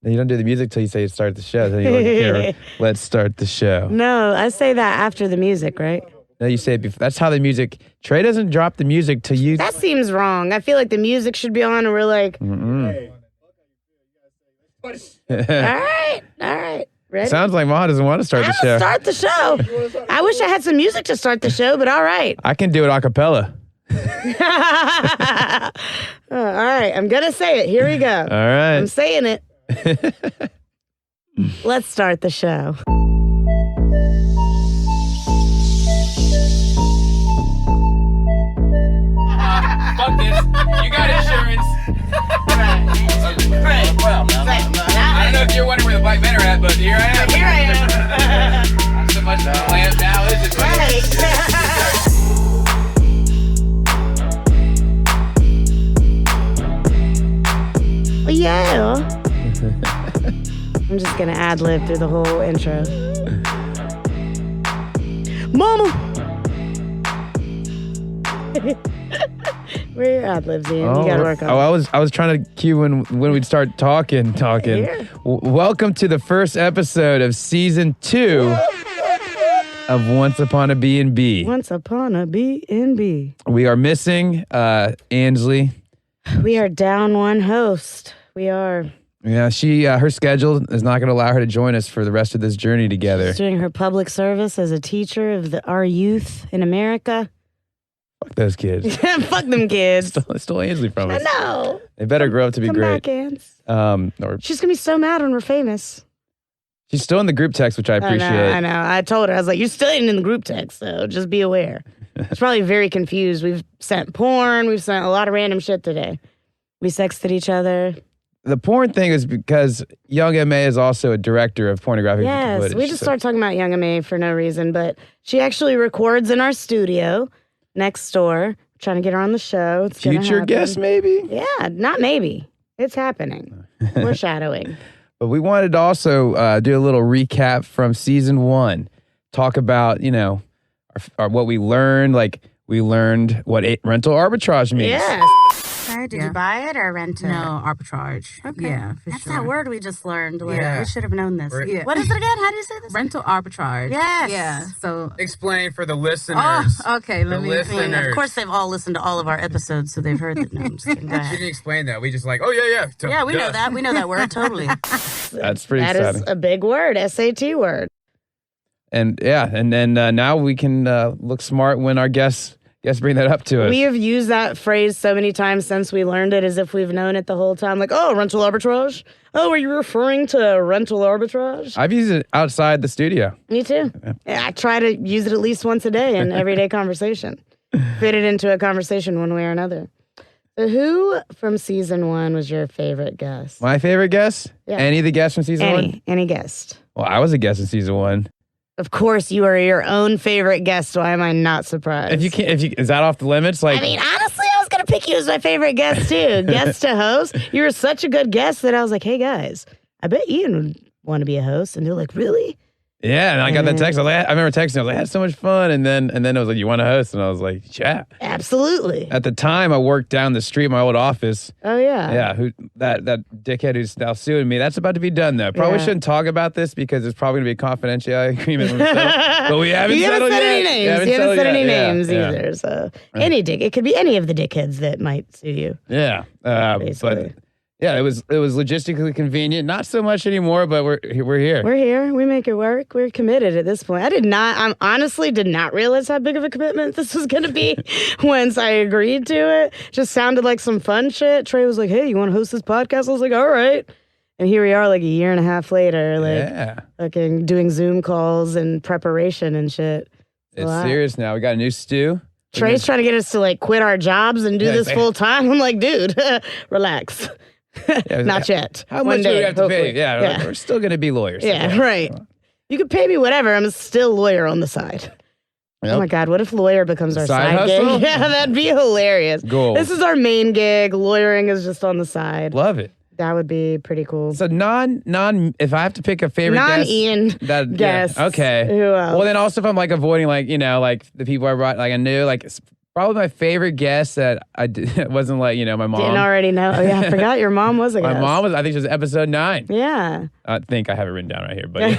You don't do the music till you say start the show. Then you look here, let's start the show. No, I say that after the music, right? No, you say it before. That's how the music. Trey doesn't drop the music till you. That seems wrong. I feel like the music should be on and we're like, all right. Ready? Sounds like Maha doesn't want to start the show. Start the show. I wish I had some music to start the show, but all right. I can do it a cappella. All right, I'm going to say it. Here we go. All right. I'm saying it. Let's start the show. Fuck this. You got insurance. Right. Well, I don't know if you're wondering where the black men are at, but here I am. Not so much of a lamp now, is it? Right. Yeah. I'm just going to ad-lib through the whole intro. Mama! Where are your ad-libs, Ian? You got to work on it. I was trying to cue when we'd start talking. Welcome to the first episode of season 2 of Once Upon a BnB. Once Upon a BnB. We are missing Ansley. We are down one host. We are. Yeah, her schedule is not going to allow her to join us for the rest of this journey together. She's doing her public service as a teacher of our youth in America. Fuck those kids. Fuck them kids. Stole Ansley from us. I know. They better grow up to be Come great. Back, Ans. She's going to be so mad when we're famous. She's still in the group text, which I appreciate. I know. I told her, I was like, you're still in the group text, so just be aware. She's probably very confused. We've sent porn. We've sent a lot of random shit today. We sexted each other. The porn thing is because Young M.A. is also a director of pornographic footage. Yes, we just started talking about Young M.A. for no reason, but she actually records in our studio next door. Trying to get her on the show. It's future guest, maybe? Yeah, not maybe. It's happening. We're shadowing. But we wanted to also do a little recap from season 1. Talk about, what we learned. Like, we learned what rental arbitrage means. Yeah. Did you buy it or rent it? No, arbitrage. Okay. Yeah, for That's sure. that word we just learned. Yeah. We should have known this. Yeah. What is it again? How do you say this? Rental arbitrage. Yes. Yeah, so... Explain for the listeners. Oh, okay, let me... Listeners. Of course, they've all listened to all of our episodes, so they've heard the names. She didn't explain that. We just like, oh, yeah. Yeah, we know that. We know that word, totally. That's pretty exciting. That is a big word, SAT word. And then now we can look smart when our guests bring that up to us. We have used that phrase so many times since we learned it as if we've known it the whole time. Like, oh, rental arbitrage? Oh, are you referring to rental arbitrage? I've used it outside the studio. Me too. Yeah, I try to use it at least once a day in everyday conversation. Fit it into a conversation one way or another. So who from season 1 was your favorite guest? My favorite guest? Yeah. Any of the guests from season 1? Any guest. Well, I was a guest in season 1. Of course, you are your own favorite guest. Why am I not surprised? Is that off the limits? Like, I mean, honestly, I was gonna pick you as my favorite guest too. Guest to host. You were such a good guest that I was like, hey guys, I bet Ian would want to be a host. And they're like, really? yeah, and I got that text. I remember texting. I was like, I had so much fun. And then it was like, you want to host? And I was like, yeah. Absolutely. At the time, I worked down the street, my old office. Oh yeah. Yeah, that dickhead who's now suing me. That's about to be done though. Probably shouldn't talk about this because it's probably gonna be a confidentiality agreement. But we haven't settled yet. You haven't said any names Yeah. either. So any dick. It could be any of the dickheads that might sue you. Yeah. Basically. But yeah, it was logistically convenient. Not so much anymore, but we're here. We're here. We make it work. We're committed at this point. I honestly did not realize how big of a commitment this was going to be once I agreed to it. Just sounded like some fun shit. Trey was like, hey, you want to host this podcast? I was like, all right. And here we are like a year and a half later, like fucking doing Zoom calls and preparation and shit. It's serious now. We got a new stew. Trey's trying to get us to like quit our jobs and do this full time. I'm like, dude, relax. Not yet. How much do we have to pay? Yeah, we're still going to be lawyers. Yeah, right. You can pay me whatever. I'm still lawyer on the side. Yep. Oh my God, what if lawyer becomes our side gig? Yeah, that'd be hilarious. Goals. This is our main gig. Lawyering is just on the side. Love it. That would be pretty cool. So if I have to pick a favorite non-Ian guest, okay. Who else? Well, then also if I'm like avoiding like the people I brought, like I knew, like Probably my favorite guest that I did, wasn't like, my mom. Didn't already know. Oh, yeah, I forgot your mom was a guest. My mom was, I think she was episode 9. Yeah. I think I have it written down right here, but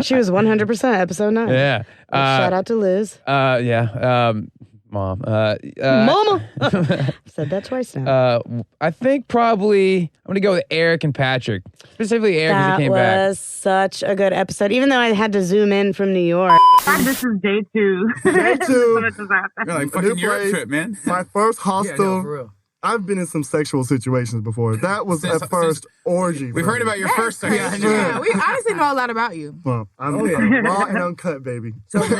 She was 100% episode 9. yeah. Shout out to Liz. Yeah. Mom. Mama. Said that twice now. I think probably I'm going to go with Eric and Patrick. Specifically Eric because That he came was back. such a good episode, even though I had to zoom in from New York. This is day 2. Day 2. You're like fucking Europe trip, man. My first hostel. Yeah, for real. I've been in some sexual situations before. That was a first orgy. We've heard about your first time. Yeah, we honestly know a lot about you. Well, I'm raw and uncut, baby. So the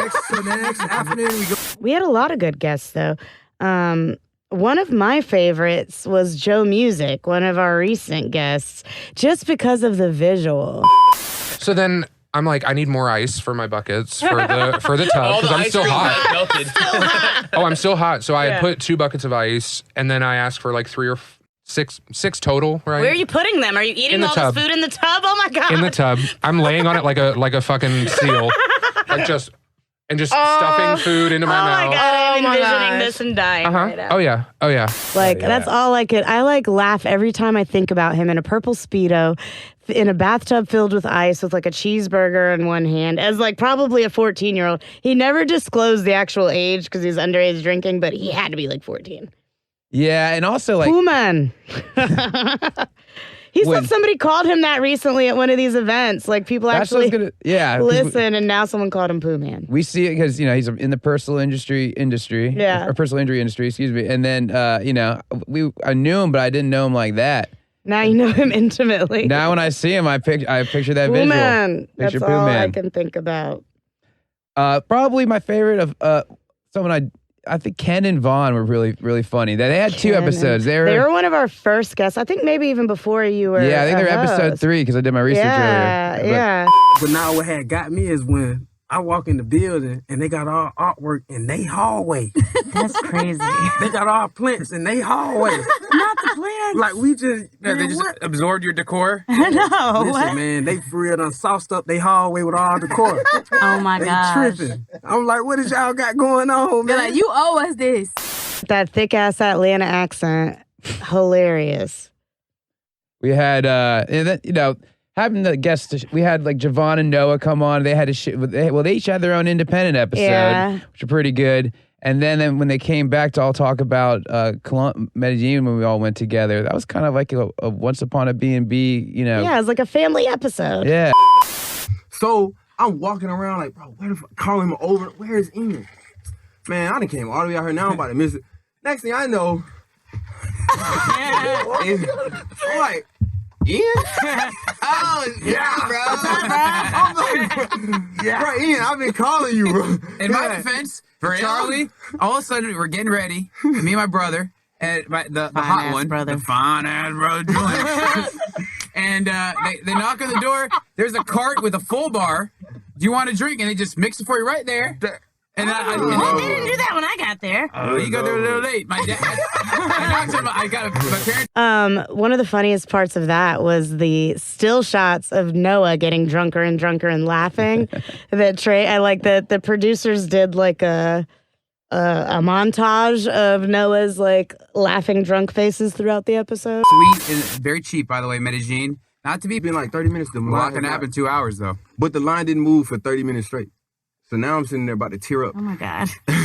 next afternoon we go. We had a lot of good guests, though. One of my favorites was Joe Music, one of our recent guests, just because of the visual. So then I'm like, I need more ice for my buckets for the tub because I'm still hot. Oh, I'm still hot. So I had put 2 buckets of ice, and then I asked for like 3 or 6 total. Right? Where are you putting them? Are you eating all tub. this food in the tub? Oh my god! In the tub. I'm laying on it like a fucking seal, like just stuffing food into my Oh mouth. my god! I'm my envisioning gosh. this and dying right now. Oh yeah. Like that's all I could. I like laugh every time I think about him in a purple Speedo, in a bathtub filled with ice, with like a cheeseburger in one hand, as like probably a 14-year-old. He never disclosed the actual age because he's underage drinking, but he had to be like 14. Yeah, and also like Pooh Man. He said somebody called him that recently at one of these events. Like people that's what I actually was gonna, 'cause listen, and now someone called him Pooh Man. we see it because he's in the personal industry, Yeah. or personal injury industry, excuse me. And then I knew him, but I didn't know him like that. Now you know him intimately. Now when I see him, I picture that Pooh visual. Man. That's Picture all Pooh I Man. can think about. Probably my favorite of someone I think Ken and Vaughn were really, really funny. They had 2 episodes. They were one of our first guests. I think maybe even before you were. Yeah, I think a they're episode host. 3 because I did my research earlier. But- Yeah. But now what had got me is when I walk in the building and they got all artwork in they hallway. That's crazy. They got all plants in they hallway. Not the plants. Like we just, Yeah, they man, just what? absorbed your decor. No. Listen, man, they for real done sauced up they hallway with all decor. Oh my They gosh. tripping. I'm like, what is y'all got going on, They're man? like, you owe us this. That thick ass Atlanta accent. Hilarious. We had, and then, having the guests, we had like Javon and Noah come on. They had they each had their own independent episode, Yeah. which are pretty good. And then when they came back to all talk about Medellin when we all went together, that was kind of like a Once Upon a BnB, Yeah, it was like a family episode. Yeah. So I'm walking around like, bro, where the fuck? Calling him over. Where is Ian? Man, I done came all the way out here. Now I'm about to miss it. Next thing I know, I'm like, Ian? Oh, yeah, bro. I'm like, bro, Ian, I've been calling you, bro. In my defense, for Charlie, all of a sudden we're getting ready. Me and my brother, and the hot Fine-ass one, brother. the fine ass brother, Julian. And they knock on the door. There's a cart with a full bar. Do you want a drink? And they just mix it for you right there. And They didn't do that when I got there. you got there a little late. My dad. I got my parents. One of the funniest parts of that was the still shots of Noah getting drunker and drunker and laughing. That TREY, I like that the producers did like a montage of Noah's like laughing drunk faces throughout the episode. Sweet is very cheap, by the way, Medellin. Not to be Been like 30 minutes. The lock line and nap in 2 hours though. But the line didn't move for 30 minutes straight. So now I'm sitting there about to tear up. Oh my god. I've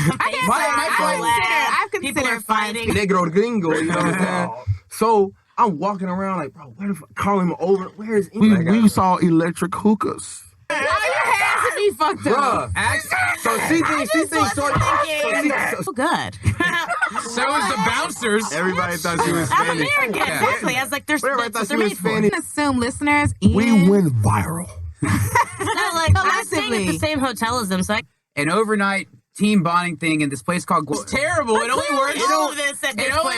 considered fighting. Negro gringo, you know what I'm saying? So I'm walking around like, bro, where the fuck? Calling him over. Where is Ian? We saw electric hookahs. Why your hands to be fucked up? Bruh. So she thinks So good. So is the bouncers. everybody thought she was Spanish. Exactly. I was like, there's Everybody thought she was Spanish. Assume listeners, We went viral. I'm staying at the same hotel as them, so An overnight team bonding thing in this place called. It's terrible. It only works. It only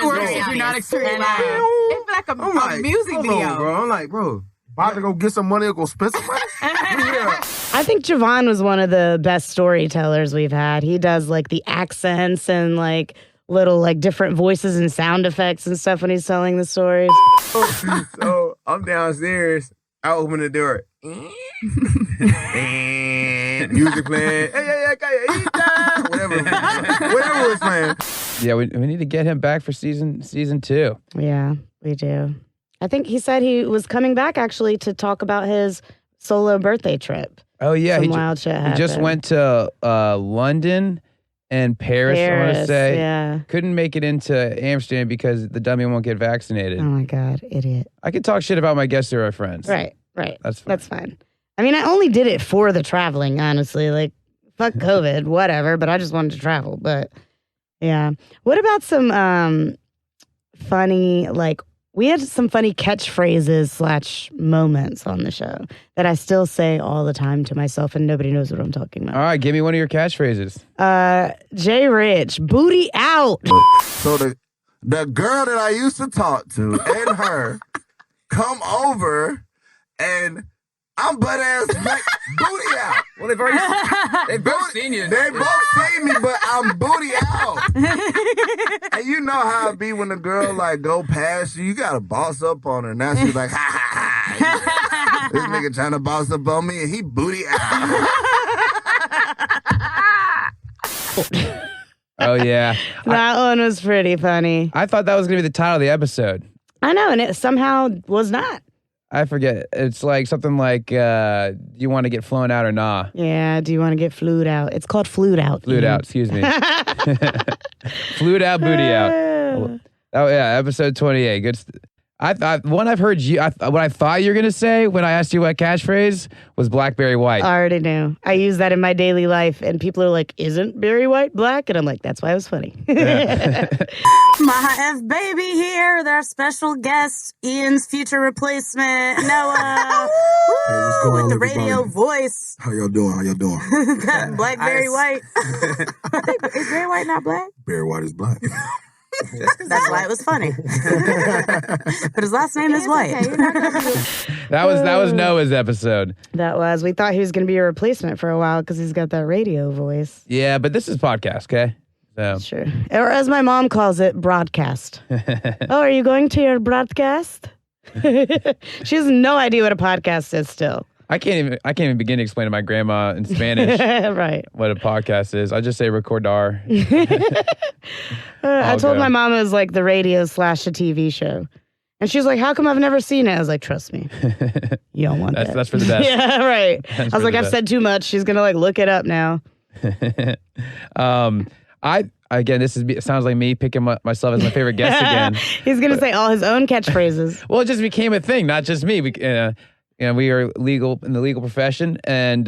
works if you're not experienced. it's like a, I'm like, music hold video. on, bro. I'm like, bro. About to go get some money or go spend some money? Yeah. I think Javon was one of the best storytellers we've had. He does like the accents and like little like different voices and sound effects and stuff when he's telling the stories. So I'm downstairs. I open the door. Music playing. Hey, whatever. Werewolf man. Yeah, we need to get him back for season 2. Yeah, we do. I think he said he was coming back actually to talk about his solo birthday trip. Oh yeah, Some wild shit happened. He just went to London and Paris, I want to say. Yeah. Couldn't make it into Amsterdam because the dummy won't get vaccinated. Oh my God, idiot. I could talk shit about my guests who are friends. Right. That's fine. I mean, I only did it for the traveling, honestly. Like, fuck COVID, whatever, but I just wanted to travel. But yeah. What about some funny, like, we had some funny catchphrases / moments on the show that I still say all the time to myself, and nobody knows what I'm talking about. All right, give me one of your catchphrases. Jay Rich, booty out. So the girl that I used to talk to and her come over and I'm butt ass back, booty out. Well, they've both seen you. They both seen me, but I'm booty out. And you know how it be when the girl like go past you. You gotta boss up on her. Now she's like, ha ha ha. This nigga trying to boss up on me, and he booty out. Oh yeah, That one was pretty funny. I thought that was gonna be the title of the episode. I know, and it somehow was not. I forget. It's like something like, you want to get flown out or nah? Yeah, do you want to get flued out? It's called flued out. Flued out, excuse me. Flued out, booty out. Oh yeah, episode 28. Good. I thought one I've heard you. What I thought you were gonna say when I asked you what catchphrase was Blackberry White. I already knew. I use that in my daily life, and people are like, "Isn't Barry White black?" And I'm like, "That's why it was funny." Maha F baby here with our special guest, Ian's future replacement, Noah. Hey, what's going with on, the everybody? radio voice. How y'all doing? Got Blackberry White. Is Barry White not black? Barry White is black. That's why it was funny. But his last name is White. That was Noah's episode. That was. We thought he was going to be a replacement for a while because he's got that radio voice. Yeah, but this is podcast, okay? So. Sure. Or as my mom calls it, broadcast. Oh, are you going to your broadcast? She has no idea what a podcast is still. I can't even begin to explain to my grandma in Spanish right. what a podcast is. I just say recordar. I told my mom it was like the radio / a TV show. And she was like, how come I've never seen it? I was like, trust me. You don't want that. That's for the best. Yeah, right. I was like, I've said too much. She's going to like look it up now. Again, sounds like me picking myself as my favorite guest again. He's going to say all his own catchphrases. Well, it just became a thing, not just me. We are legal in the legal profession, and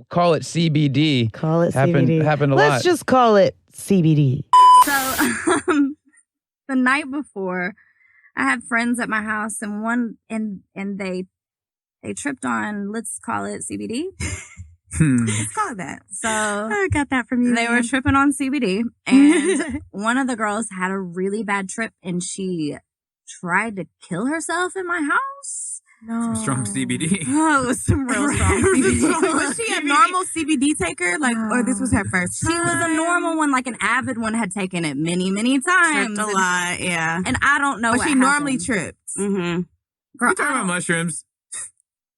call it CBD. Call it CBD. Happened a lot. Let's just call it CBD. So the night before, I had friends at my house, and they tripped on, let's call it CBD. Let's call it that. So I got that from you. They were tripping on CBD, and one of the girls had a really bad trip, and she tried to kill herself in my house. No. Some strong CBD. Oh, it was some real strong CBD. Was she a normal CBD taker? Or this was her first time? She was a normal one, like an avid one, had taken it many, many times. Tripped a lot, yeah. And I don't know but what she normally trips. Mm-hmm. Girl, you talking about mushrooms?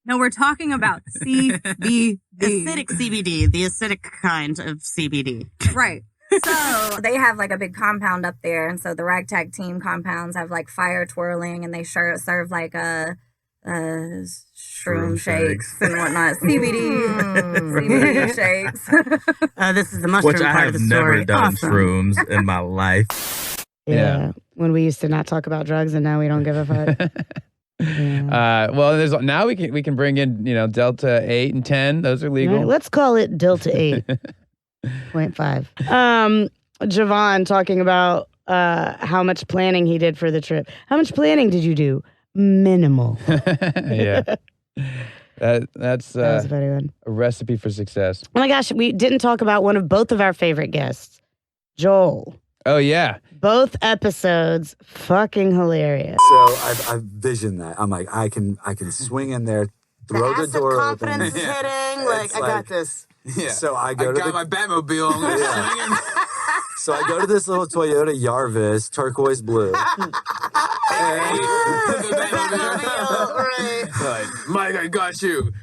No, we're talking about CBD. Acidic CBD, the acidic kind of CBD. Right. So they have like a big compound up there. And so the ragtag team compounds have like fire twirling, and they serve like shroom shakes and whatnot. CBD shakes. This is the mushroom Which I part have of the story. never done Awesome. shrooms in my life. Yeah. When we used to not talk about drugs, and now we don't give a fuck. Yeah. Well, now we can bring in Delta 8 and 10. Those are legal. Right, let's call it Delta 8.5. Javon talking about how much planning he did for the trip. How much planning did you do? Minimal. Yeah. That's That was a funny one. a recipe for success. Oh my gosh, we didn't talk about one of both of our favorite guests, Joel. Oh yeah. Both episodes, fucking hilarious. So I've visioned that. I'm like, I can swing in there, throw the door open. Confidence is hitting. Like, I got this. Yeah. So I got my Batmobile. I'm gonna swing in. So I go to this little Toyota Yarvis, turquoise blue. Like, Mike, I got you. And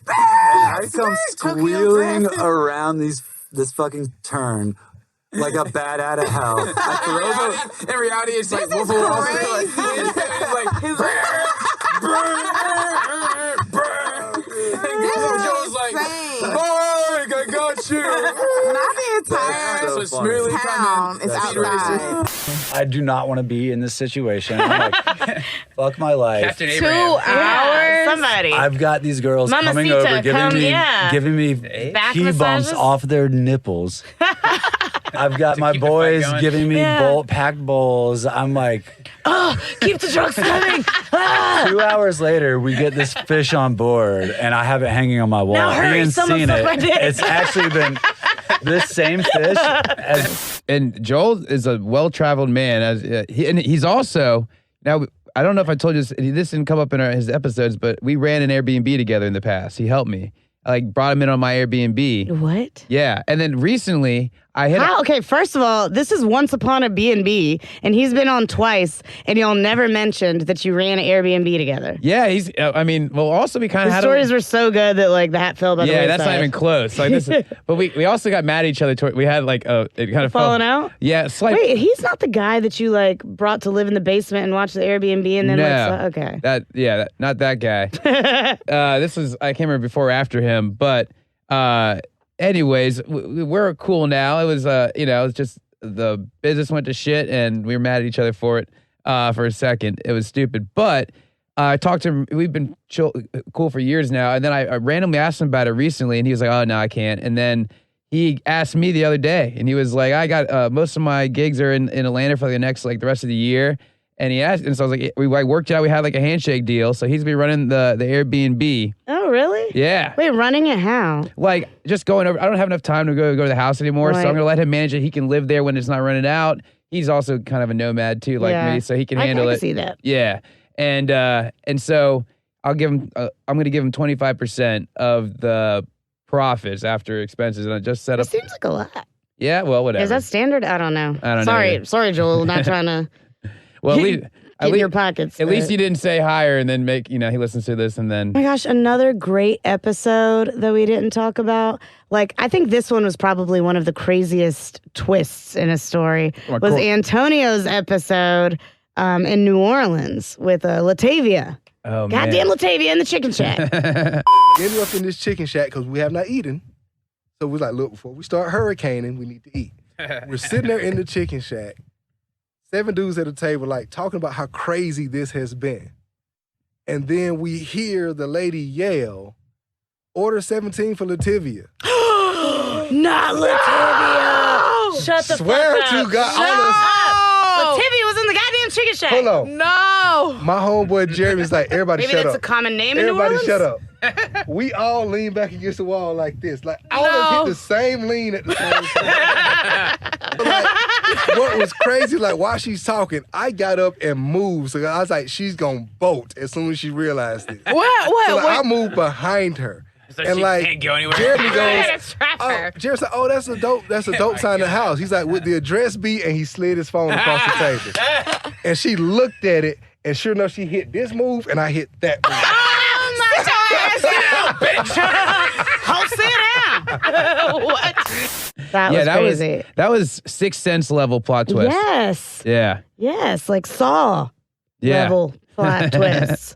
I come squealing around these this fucking turn like a bat out of hell. In reality, it's like Wolf of Wall Street. Joe's like, Mark, I got you. Not the entire town is outside. I do not want to be in this situation. I'm like, fuck my life. Captain Abraham. 2 hours. Somebody. I've got these girls Mamacita, coming over, giving me Back key massages? bumps off their nipples. I've got my boys giving me packed bowls. I'm like, keep the drugs coming. 2 hours later, we get this fish on board, and I have it hanging on my wall. Now hurry, Ian's someone seen suck my it. dick. It's actually been this same fish. And Joel is a well-traveled man. And he's also, now, I don't know if I told you this didn't come up in his episodes, but we ran an Airbnb together in the past. He helped me. I brought him in on my Airbnb. What? Yeah. And then recently, I had... Okay, first of all, this is Once Upon A BnB, and he's been on twice, and y'all never mentioned that you ran an Airbnb together. Yeah, he's... also we kind of The had... stories were so good that, the hat fell by the wayside. Yeah, that's not even close. But we also got mad at each other. We had, it kind of... Falling out? Yeah, slight... Wait, he's not the guy that you, brought to live in the basement and watch the Airbnb and then, No. okay. Not that guy. This was... I can't remember before or after him, but... Anyways, we're cool now. It was, it was just the business went to shit, and we were mad at each other for it for a second. It was stupid, but I talked to him. We've been cool for years now, and then I randomly asked him about it recently, and he was like, "Oh no, I can't." And then he asked me the other day, and he was like, "I got most of my gigs are in Atlanta for the next the rest of the year." And he asked, and so I was like, we worked out. We had a handshake deal, so he's been running the Airbnb. Oh, really? Yeah. Wait, running it how? Just going over. I don't have enough time to go to the house anymore, so Right. I'm gonna let him manage it. He can live there when it's not running out. He's also kind of a nomad too, like me, so he can handle it. I can see that. Yeah, and so I'll give him. I'm gonna give him 25% of the profits after expenses, and I just set up. That seems like a lot. Yeah, well, whatever. Is that standard? I don't know. I don't know. Sorry, Joel. Not trying to. Well, at least in your pockets. At least you didn't say higher, and then he listens to this, and then. Oh my gosh, another great episode that we didn't talk about. I think this one was probably one of the craziest twists in a story. Was Antonio's episode in New Orleans with Latavia. Oh, Goddamn Latavia in the chicken shack. Ended up in this chicken shack because we have not eaten. So we was like, look, before we start hurricaning, we need to eat. We're sitting there in the chicken shack. 7 dudes at a table, talking about how crazy this has been. And then we hear the lady yell, order 17 for Latavia. Not Latavia! Shut the Swear fuck up. to God. Shut up! Latavia was in the goddamn chicken shack. Hold on. No! My homeboy Jeremy's like, everybody Maybe shut that's up. a common name in New Everybody Orleans? shut up. We all lean back against the wall like this. All of us hit the same lean at the same time. What was crazy, while she's talking, I got up and moved. So I was like, she's going to bolt as soon as she realized it. What? So I moved behind her. So and she can't go anywhere. Jeremy goes, Trapper. Jeremy said, oh, that's a dope sign in the house. He's like, would the address be? And he slid his phone across the table. And she looked at it, and sure enough, she hit this move, and I hit that move. What? That was crazy. That was Sixth Sense level plot twist. Yes. Yeah. Yes, like Saw level plot twists.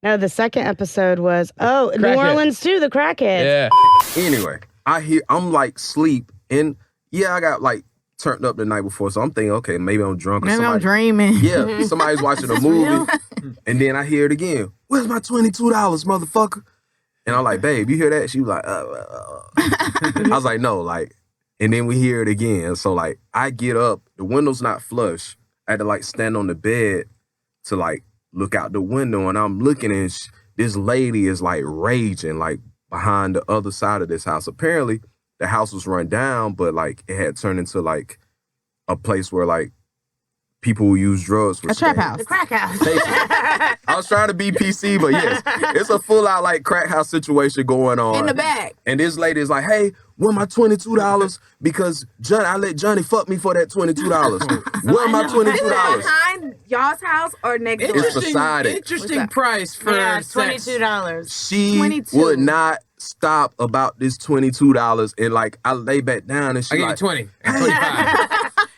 No, the second episode was, New Orleans too, the crackheads. Yeah. Anyway, I'm sleep, and I got turned up the night before, so I'm thinking, okay, maybe I'm drunk or Maybe I'm somebody. dreaming. Yeah, somebody's watching a movie, and then I hear it again. Where's my $22, motherfucker? And I'm like, babe, you hear that? She was like, I was like, no, and then we hear it again. So I get up, the window's not flush. I had to stand on the bed to look out the window, and I'm looking, and this lady is raging behind the other side of this house. Apparently, the house was run down, but it had turned into a place where people who use drugs would A trap stay. house. The crack house. I was trying to be PC, but yes, it's a full out like crack house situation going on. In the back. And this lady is like, hey, where my $22? Because I let Johnny fuck me for that $22. Where my $22? Behind y'all's house or next door? It's beside it. Interesting price for sex. $22. She 22. would not stop about this $22. And like, I lay back down and she I gave like, you 20 and 25.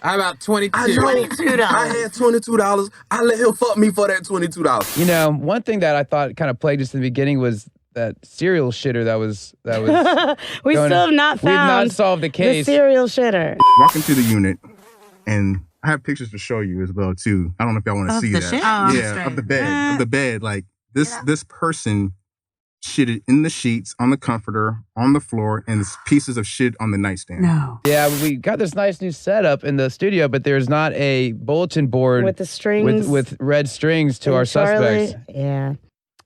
How about 22? I know. I had $22. I let him fuck me for that $22. You know, one thing that I thought kind of plagued us in the beginning was that serial shitter that was We still have not We've found not solved the the case. serial shitter. Walk into the unit, and I have pictures to show you as well too. I don't know if y'all want to Of see the that. shit? Oh, Yeah, of the bed. Like this person shitted in the sheets, on the comforter, on the floor, and there's pieces of shit on the nightstand. No. Yeah, we got this nice new setup in the studio, but there's not a bulletin board With the strings. with red strings to And our Charlie- suspects. Yeah.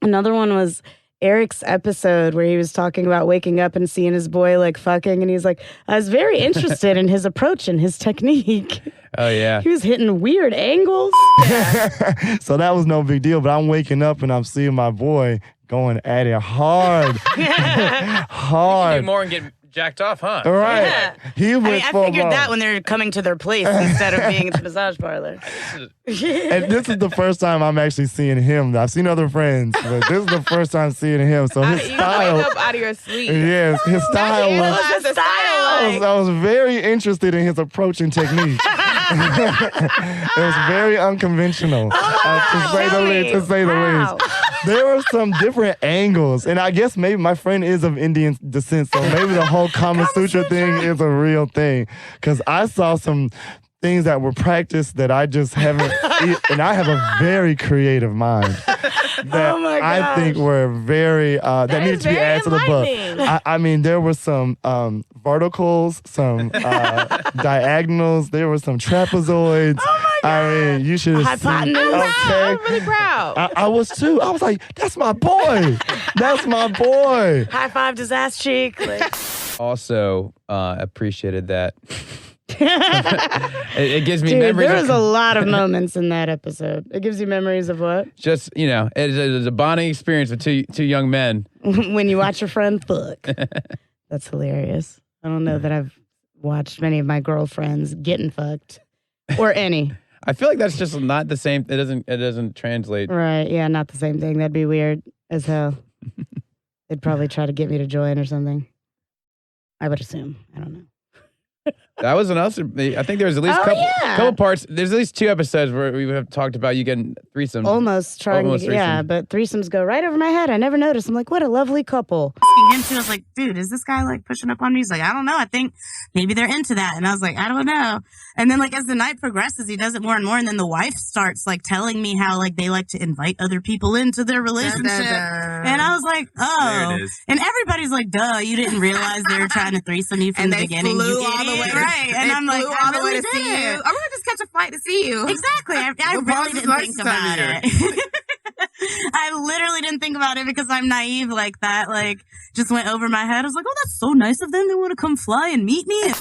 Another one was Eric's episode where he was talking about waking up and seeing his boy like fucking, and he's like, I was very interested in his approach and his technique. Oh yeah. He was hitting weird angles. So that was no big deal, but I'm waking up and I'm seeing my boy going at it hard. hard. Do more and get jacked off, huh? Right. Yeah. He went I for figured a that when they're coming to their place instead of being at the massage parlor. And this is the first time I'm actually seeing him. I've seen other friends, but this is the first time seeing him. So his You style. wake up out of your sleep. Yes, his style was. What's the style I was very interested in his approach and technique. It was very unconventional, to say the least. There were some different angles, and I guess maybe my friend is of Indian descent, so maybe the whole Kama Sutra thing is a real thing. Because I saw some things that were practiced that I just haven't, and I have a very creative mind. That I think were very, that needed to be added to the book. I mean, there were some verticals, some diagonals, there were some trapezoids. I mean, you should have seen. Hypotenuse. I'm really proud. I was too. I was like, that's my boy. That's my boy. High five his ass cheek. Like. Also appreciated that. it gives me Dude, memories. there was a lot of moments in that episode. It gives you memories of what? Just, you know, it's a bonding experience with two young men. When you watch your friend fuck. That's hilarious. I don't know that I've watched many of my girlfriends getting fucked. Or any. I feel like that's just not the same. It doesn't translate. Right. Yeah, not the same thing. That'd be weird as hell. They'd probably try to get me to join or something. I would assume. I don't know. That was another. I think there was at least a couple parts. There's at least 2 episodes where we have talked about you getting threesomes. Almost trying to, yeah, but threesomes go right over my head. I never noticed. I'm like, what a lovely couple. Asking him too, I was like, dude, is this guy like pushing up on me? He's like, I don't know. I think maybe they're into that. And I was like, I don't know. And then like as the night progresses, he does it more and more. And then the wife starts like telling me how like they like to invite other people into their relationship. And I was like, oh. There it is. And everybody's like, duh, you didn't realize they were trying to threesome you from And the they beginning. flew You all the idiot. way. Right. And They I'm like, flew I all the way really to see you. did. I'm gonna just catch a flight to see you. Exactly. I The boss really is didn't nice think this time about of it. I literally didn't think about it because I'm naive like that. Like, just went over my head. I was like, oh, that's so nice of them. They want to come fly and meet me.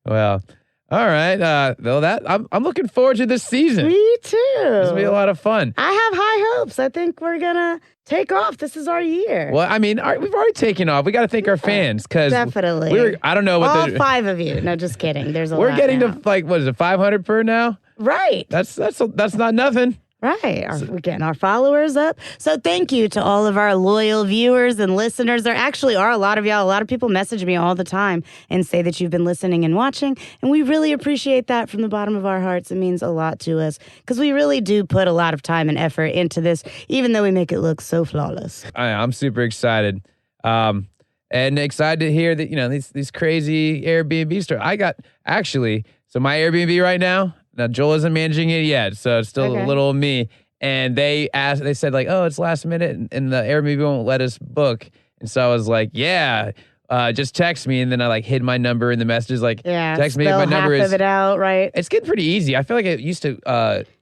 Well, all right. Well, I'm looking forward to this season. Me too. This will be a lot of fun. I have high hopes. I think we're going to take off. This is our year. Well, I mean, we've already taken off. We got to thank our fans because Definitely. I don't know what all 5 of you. No, just kidding. There's a we're lot getting now. to like what is it, 500 per now? Right. That's not nothing. Right. We're getting our followers up. So thank you to all of our loyal viewers and listeners. There actually are a lot of y'all. A lot of people message me all the time and say that you've been listening and watching. And we really appreciate that from the bottom of our hearts. It means a lot to us because we really do put a lot of time and effort into this, even though we make it look so flawless. I'm super excited. And excited to hear that, you know, these crazy Airbnb stories. So my Airbnb right now, Joel isn't managing it yet, so it's still a little me. And they said like, oh, it's last minute and the Airbnb won't let us book. And so I was like, yeah, just text me. And then I like hid my number in the messages, like, text me if my number is. Half of it out, right? It's getting pretty easy. I feel like it used to.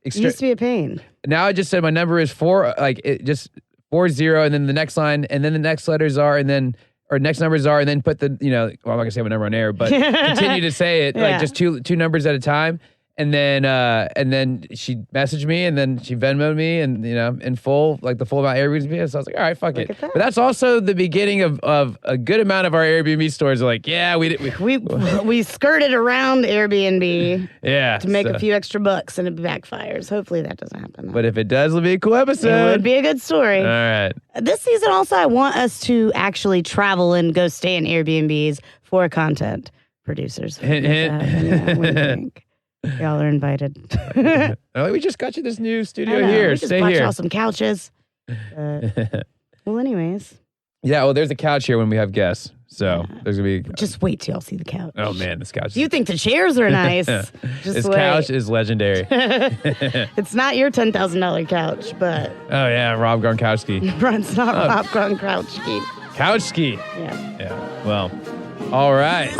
It used to be a pain. Now I just said my number is 40, and then the next line, and then the next letters are, and then. Or next numbers are, and then put the, you know, well, I'm not gonna say my number on air, but continue to say it, like just two numbers at a time. And then she messaged me, and then she Venmoed me, and in full, like the full amount of Airbnb. So I was like, all right, fuck it. But that's also the beginning of a good amount of our Airbnb stores. Are like, yeah, we skirted around Airbnb, to make a few extra bucks, and it backfires. Hopefully that doesn't happen. But if it does, it'll be a cool episode. It would be a good story. All right. This season also, I want us to actually travel and go stay in Airbnbs for content producers. Hint, hint. Yeah, what do you think? Y'all are invited. We just got you this new studio I know, here. we just Stay bought here. y'all some couches. Well, anyways. Yeah, well, there's a couch here when we have guests. So there's going to be... Just wait till y'all see the couch. Oh, man, this couch. You think the chairs are nice. This wait. couch is legendary. It's not your $10,000 couch, but... Oh, yeah, Rob Gronkowski. It's not Rob Gronkowski. Couchski. Yeah. Well, all right.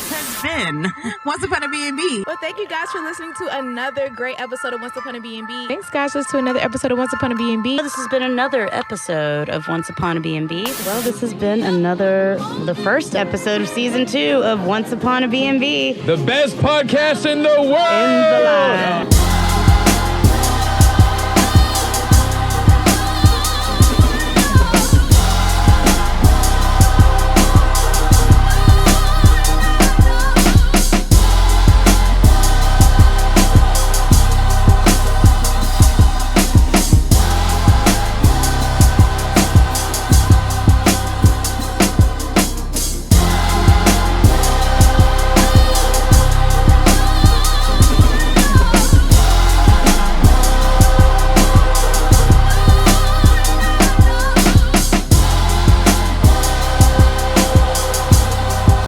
Been Once Upon a BnB. Well, thank you guys for listening to another great episode of Once Upon a BnB. Thanks, guys, for listening to another episode of Once Upon a BnB. This has been another episode of Once Upon a BnB. Well, this has been the first episode of season 2 of Once Upon a BnB. The best podcast in the world. In the line.